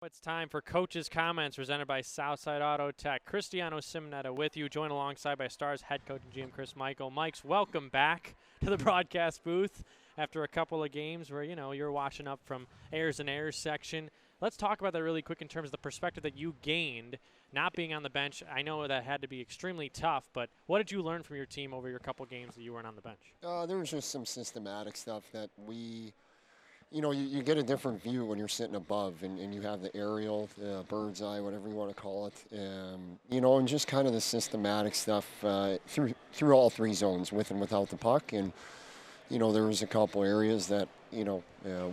It's time for Coach's Comments presented by Southside Auto Tech. Cristiano Simonetta with you, joined alongside by Stars head coach and GM Chris Michael. Mikes, welcome back to the broadcast booth after a couple of games where, you're watching up from Airs and Airs section. Let's talk about that really quick in terms of the perspective that you gained not being on the bench. I know that had to be extremely tough, but what did you learn from your team over your couple games that you weren't on the bench? There was just some systematic stuff that you get a different view when you're sitting above and you have the aerial, bird's eye, whatever you want to call it. And just kind of the systematic stuff through all three zones, with and without the puck. And, there was a couple areas that,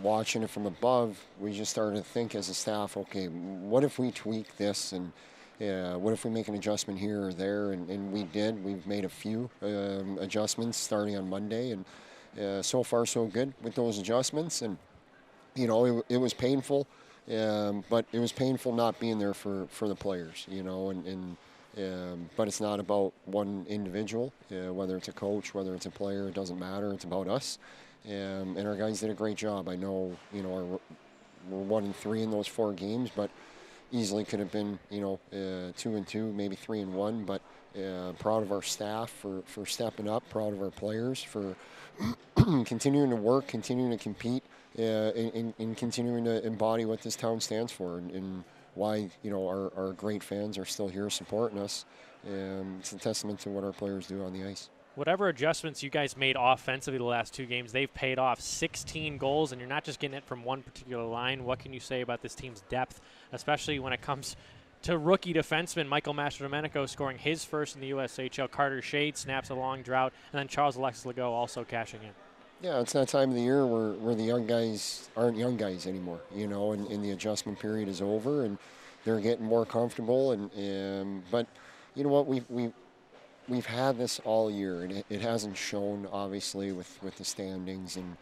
watching it from above, we just started to think as a staff, okay, what if we tweak this and what if we make an adjustment here or there? And we did. We've made a few adjustments starting on Monday, and so far so good with those adjustments. And it was painful, but it was painful not being there for the players, but it's not about one individual, whether it's a coach, whether it's a player, it doesn't matter. It's about us, and our guys did a great job. I know, we're 1-3 in those 4 games, but easily could have been, 2-2, maybe 3-1, but proud of our staff for stepping up, proud of our players for continuing to work, continuing to compete, and continuing to embody what this town stands for, and why our great fans are still here supporting us. It's a testament to what our players do on the ice. Whatever adjustments you guys made offensively the last 2 games, they've paid off. 16 goals, and you're not just getting it from one particular line. What can you say about this team's depth, especially when it comes to rookie defenseman Michael Mastrodomenico scoring his first in the USHL, Carter Shade snaps a long drought, and then Charles Alexis Legault also cashing in? Yeah, it's that time of the year where the young guys aren't young guys anymore, and the adjustment period is over, and they're getting more comfortable. But you know what, we've had this all year, and it hasn't shown obviously with the standings and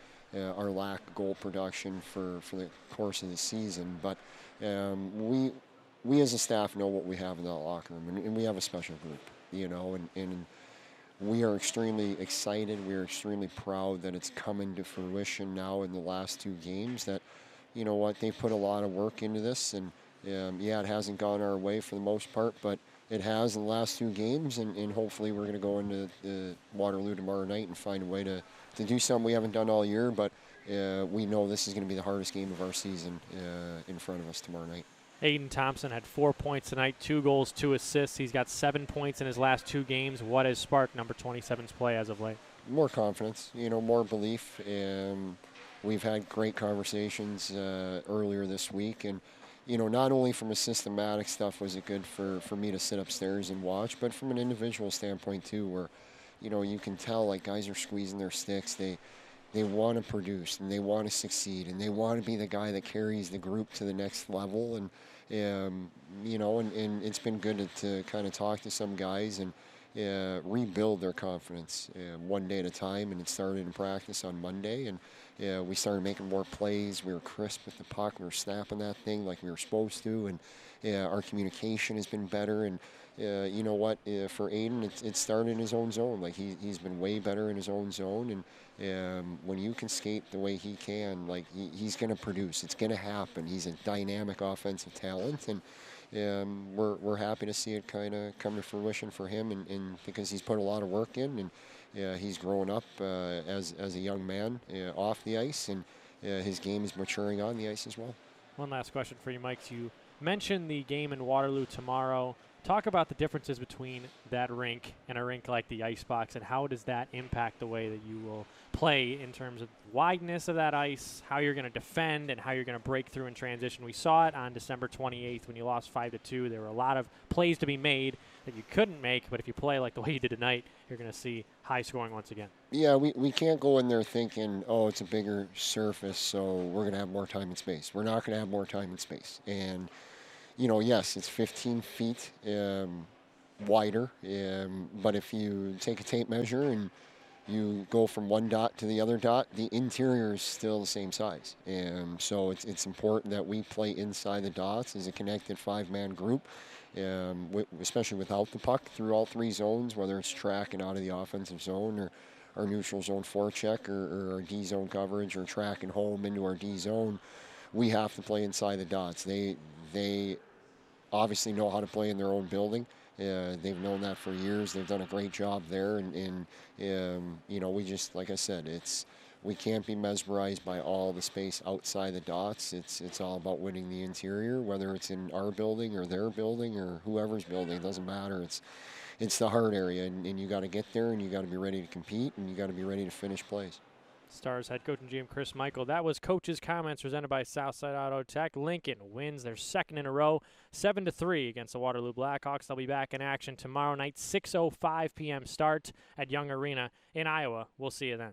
our lack of goal production for the course of the season. But we as a staff know what we have in that locker room, and we have a special group, and we are extremely excited. We are extremely proud that it's coming to fruition now in the last 2 games. That, they put a lot of work into this, and it hasn't gone our way for the most part, but it has in the last 2 games, and hopefully we're going to go into the Waterloo tomorrow night and find a way to do something we haven't done all year, but we know this is going to be the hardest game of our season in front of us tomorrow night. Aidan Thompson had 4 points tonight, 2 goals, 2 assists. He's got 7 points in his last 2 games. What has sparked number 27's play as of late? More confidence, more belief. We've had great conversations earlier this week, and not only from a systematic stuff was it good for me to sit upstairs and watch, but from an individual standpoint too, where you can tell like guys are squeezing their sticks. They want to produce, and they want to succeed, and they want to be the guy that carries the group to the next level. And and it's been good to kind of talk to some guys and rebuild their confidence one day at a time. And it started in practice on Monday, and we started making more plays. We were crisp with the puck. We were snapping that thing like we were supposed to, and our communication has been better. And you know what? For Aidan, it started in his own zone. Like he's been way better in his own zone, and when you can skate the way he can, like he's going to produce. It's going to happen. He's a dynamic offensive talent, and we're happy to see it kind of come to fruition for him, and because he's put a lot of work in, and he's growing up as a young man off the ice, and his game is maturing on the ice as well. One last question for you, Mike. You mentioned the game in Waterloo tomorrow. Talk about the differences between that rink and a rink like the Icebox, and how does that impact the way that you will play in terms of wideness of that ice, how you're going to defend, and how you're going to break through in transition. We saw it on December 28th when you lost 5-2. There were a lot of plays to be made that you couldn't make, but if you play like the way you did tonight, you're going to see high scoring once again. Yeah, we can't go in there thinking, oh, it's a bigger surface, so we're going to have more time and space. We're not going to have more time and space. And yes, it's 15 feet wider, but if you take a tape measure and you go from one dot to the other dot, the interior is still the same size. And so it's important that we play inside the dots as a connected 5-man group, especially without the puck through all 3 zones, whether it's tracking out of the offensive zone or our neutral zone forecheck or our D zone coverage, or tracking home into our D zone. we have to play inside the dots. They obviously know how to play in their own building. They've known that for years. They've done a great job there, and you know, we just, like I said, we can't be mesmerized by all the space outside the dots. It's all about winning the interior, whether it's in our building or their building or whoever's building. It doesn't matter. It's the hard area, and you got to get there, and you got to be ready to compete, and you got to be ready to finish plays. Stars head coach and GM Chris Michael. That was coach's comments presented by Southside Auto Tech. Lincoln wins their second in a row, 7-3 against the Waterloo Blackhawks. They'll be back in action tomorrow night, 6:05 p.m. start at Young Arena in Iowa. We'll see you then.